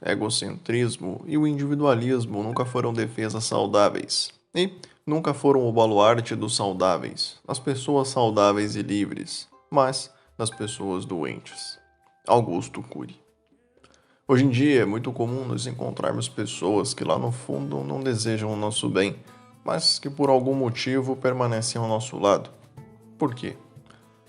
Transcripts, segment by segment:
egocentrismo e o individualismo nunca foram defesas saudáveis. E nunca foram o baluarte dos saudáveis, das pessoas saudáveis e livres, mas das pessoas doentes. Augusto Cury. Hoje em dia é muito comum nos encontrarmos pessoas que lá no fundo não desejam o nosso bem, mas que por algum motivo permanecem ao nosso lado. Por quê?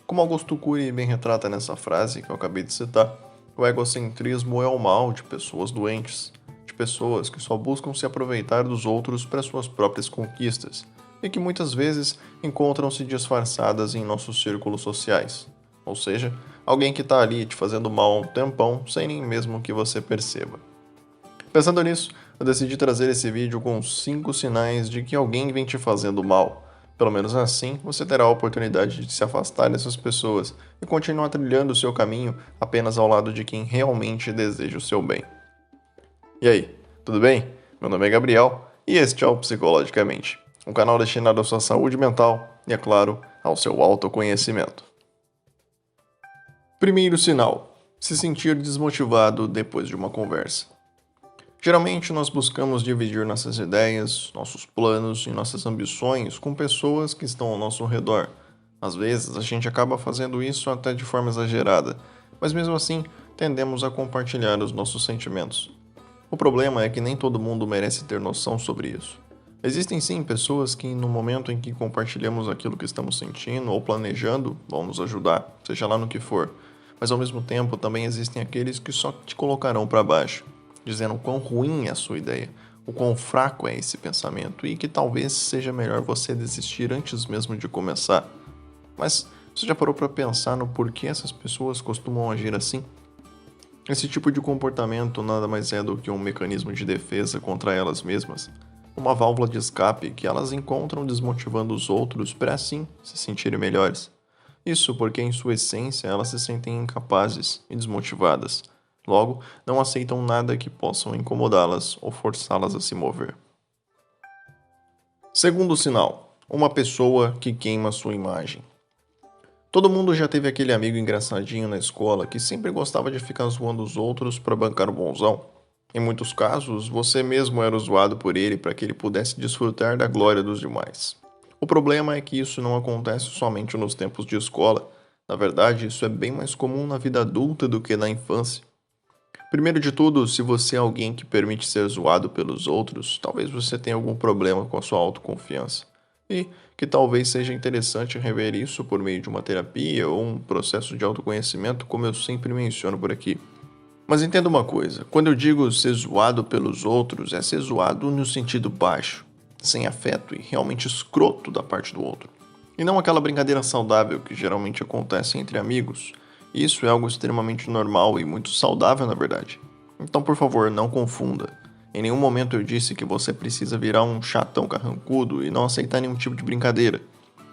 Como Augusto Cury bem retrata nessa frase que eu acabei de citar, o egocentrismo é o mal de pessoas doentes, de pessoas que só buscam se aproveitar dos outros para suas próprias conquistas e que muitas vezes encontram-se disfarçadas em nossos círculos sociais. Ou seja, alguém que está ali te fazendo mal há um tempão sem nem mesmo que você perceba. Pensando nisso, eu decidi trazer esse vídeo com 5 sinais de que alguém vem te fazendo mal. Pelo menos assim, você terá a oportunidade de se afastar dessas pessoas e continuar trilhando o seu caminho apenas ao lado de quem realmente deseja o seu bem. E aí, tudo bem? Meu nome é Gabriel e este é o Psicologicamente, um canal destinado à sua saúde mental e, é claro, ao seu autoconhecimento. Primeiro sinal: se sentir desmotivado depois de uma conversa. Geralmente nós buscamos dividir nossas ideias, nossos planos e nossas ambições com pessoas que estão ao nosso redor. Às vezes a gente acaba fazendo isso até de forma exagerada, mas mesmo assim tendemos a compartilhar os nossos sentimentos. O problema é que nem todo mundo merece ter noção sobre isso. Existem sim pessoas que no momento em que compartilhamos aquilo que estamos sentindo ou planejando vão nos ajudar, seja lá no que for, mas ao mesmo tempo também existem aqueles que só te colocarão para baixo, dizendo o quão ruim é a sua ideia, o quão fraco é esse pensamento e que talvez seja melhor você desistir antes mesmo de começar. Mas você já parou para pensar no porquê essas pessoas costumam agir assim? Esse tipo de comportamento nada mais é do que um mecanismo de defesa contra elas mesmas, uma válvula de escape que elas encontram desmotivando os outros para assim se sentirem melhores. Isso porque em sua essência elas se sentem incapazes e desmotivadas. Logo, não aceitam nada que possam incomodá-las ou forçá-las a se mover. Segundo sinal: uma pessoa que queima sua imagem. Todo mundo já teve aquele amigo engraçadinho na escola que sempre gostava de ficar zoando os outros para bancar o bonzão. Em muitos casos, você mesmo era zoado por ele para que ele pudesse desfrutar da glória dos demais. O problema é que isso não acontece somente nos tempos de escola. Na verdade, isso é bem mais comum na vida adulta do que na infância. Primeiro de tudo, se você é alguém que permite ser zoado pelos outros, talvez você tenha algum problema com a sua autoconfiança. E que talvez seja interessante rever isso por meio de uma terapia ou um processo de autoconhecimento, como eu sempre menciono por aqui. Mas entenda uma coisa, quando eu digo ser zoado pelos outros, é ser zoado no sentido baixo, sem afeto e realmente escroto da parte do outro. E não aquela brincadeira saudável que geralmente acontece entre amigos. Isso é algo extremamente normal e muito saudável, na verdade. Então, por favor, não confunda. Em nenhum momento eu disse que você precisa virar um chatão carrancudo e não aceitar nenhum tipo de brincadeira.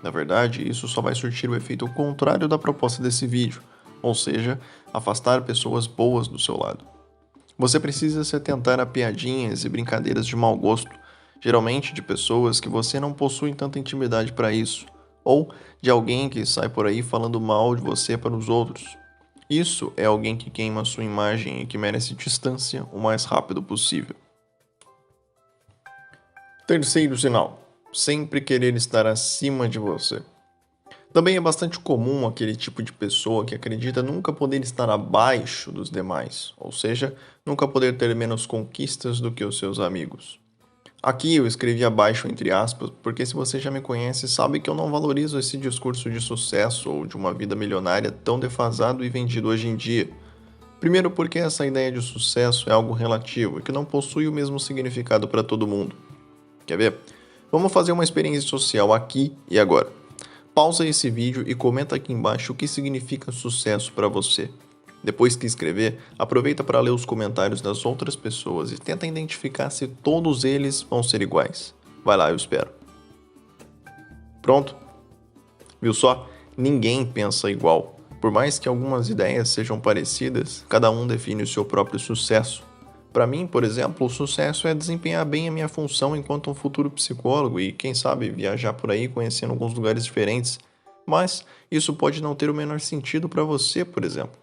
Na verdade, isso só vai surtir o efeito contrário da proposta desse vídeo, ou seja, afastar pessoas boas do seu lado. Você precisa se atentar a piadinhas e brincadeiras de mau gosto, geralmente de pessoas que você não possui tanta intimidade para isso, ou de alguém que sai por aí falando mal de você para os outros. Isso é alguém que queima sua imagem e que merece distância o mais rápido possível. Terceiro sinal: sempre querer estar acima de você. Também é bastante comum aquele tipo de pessoa que acredita nunca poder estar abaixo dos demais, ou seja, nunca poder ter menos conquistas do que os seus amigos. Aqui eu escrevi abaixo entre aspas, porque se você já me conhece sabe que eu não valorizo esse discurso de sucesso ou de uma vida milionária tão defasado e vendido hoje em dia. Primeiro porque essa ideia de sucesso é algo relativo e que não possui o mesmo significado para todo mundo. Quer ver? Vamos fazer uma experiência social aqui e agora. Pausa esse vídeo e comenta aqui embaixo o que significa sucesso para você. Depois que escrever, aproveita para ler os comentários das outras pessoas e tenta identificar se todos eles vão ser iguais. Vai lá, eu espero. Pronto? Viu só? Ninguém pensa igual. Por mais que algumas ideias sejam parecidas, cada um define o seu próprio sucesso. Para mim, por exemplo, o sucesso é desempenhar bem a minha função enquanto um futuro psicólogo e, quem sabe, viajar por aí conhecendo alguns lugares diferentes. Mas isso pode não ter o menor sentido para você, por exemplo.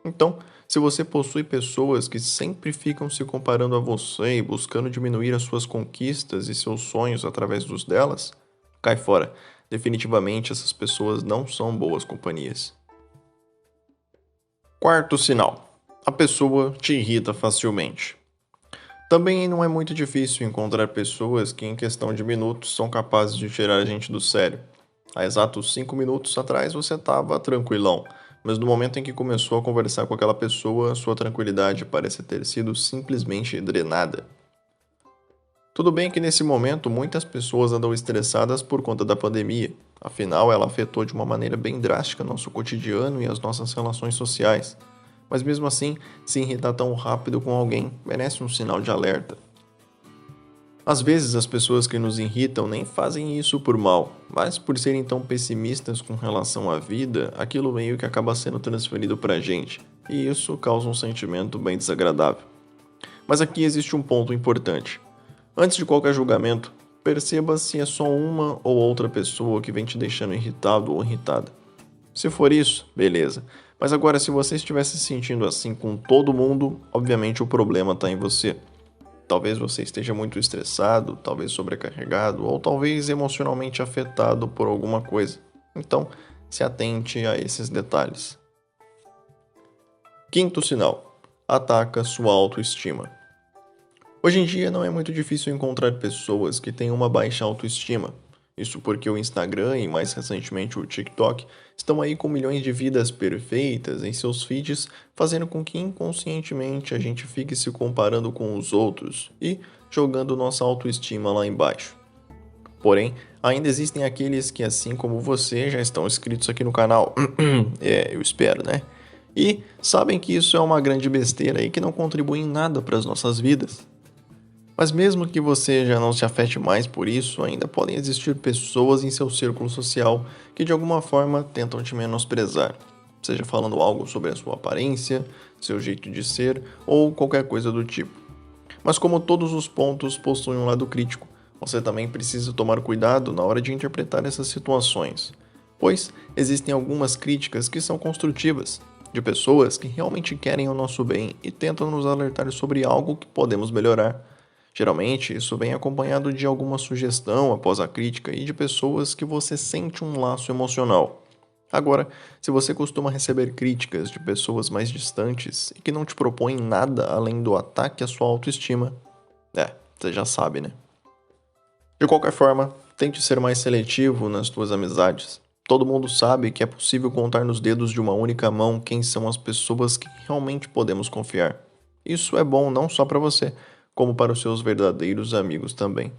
Então, Se você possui pessoas que sempre ficam se comparando a você e buscando diminuir as suas conquistas e seus sonhos através dos delas, cai fora. Definitivamente essas pessoas não são boas companhias. Quarto sinal: a pessoa te irrita facilmente. Também não é muito difícil encontrar pessoas que, em questão de minutos, são capazes de tirar a gente do sério. Há exatos 5 minutos atrás você estava tranquilão, mas no momento em que começou a conversar com aquela pessoa, sua tranquilidade parece ter sido simplesmente drenada. Tudo bem que nesse momento muitas pessoas andam estressadas por conta da pandemia, afinal ela afetou de uma maneira bem drástica nosso cotidiano e as nossas relações sociais. Mas mesmo assim, se irritar tão rápido com alguém merece um sinal de alerta. Às vezes as pessoas que nos irritam nem fazem isso por mal, mas por serem tão pessimistas com relação à vida, aquilo meio que acaba sendo transferido pra gente, e isso causa um sentimento bem desagradável. Mas aqui existe um ponto importante. Antes de qualquer julgamento, perceba se é só uma ou outra pessoa que vem te deixando irritado ou irritada. Se for isso, beleza. Mas agora, se você estiver se sentindo assim com todo mundo, obviamente o problema está em você. Talvez você esteja muito estressado, talvez sobrecarregado, ou talvez emocionalmente afetado por alguma coisa. Então, se atente a esses detalhes. Quinto sinal: ataca sua autoestima. Hoje em dia não é muito difícil encontrar pessoas que têm uma baixa autoestima. Isso porque o Instagram e mais recentemente o TikTok estão aí com milhões de vidas perfeitas em seus feeds, fazendo com que inconscientemente a gente fique se comparando com os outros e jogando nossa autoestima lá embaixo. Porém, ainda existem aqueles que, assim como você, já estão inscritos aqui no canal. Eu espero, né? E sabem que isso é uma grande besteira e que não contribui em nada para as nossas vidas. Mas mesmo que você já não se afete mais por isso, ainda podem existir pessoas em seu círculo social que de alguma forma tentam te menosprezar, seja falando algo sobre a sua aparência, seu jeito de ser ou qualquer coisa do tipo. Mas como todos os pontos possuem um lado crítico, você também precisa tomar cuidado na hora de interpretar essas situações, pois existem algumas críticas que são construtivas, de pessoas que realmente querem o nosso bem e tentam nos alertar sobre algo que podemos melhorar. Geralmente, isso vem acompanhado de alguma sugestão após a crítica e de pessoas que você sente um laço emocional. Agora, se você costuma receber críticas de pessoas mais distantes e que não te propõem nada além do ataque à sua autoestima, você já sabe, né? De qualquer forma, tente ser mais seletivo nas suas amizades. Todo mundo sabe que é possível contar nos dedos de uma única mão quem são as pessoas que realmente podemos confiar. Isso é bom não só para você, como para os seus verdadeiros amigos também.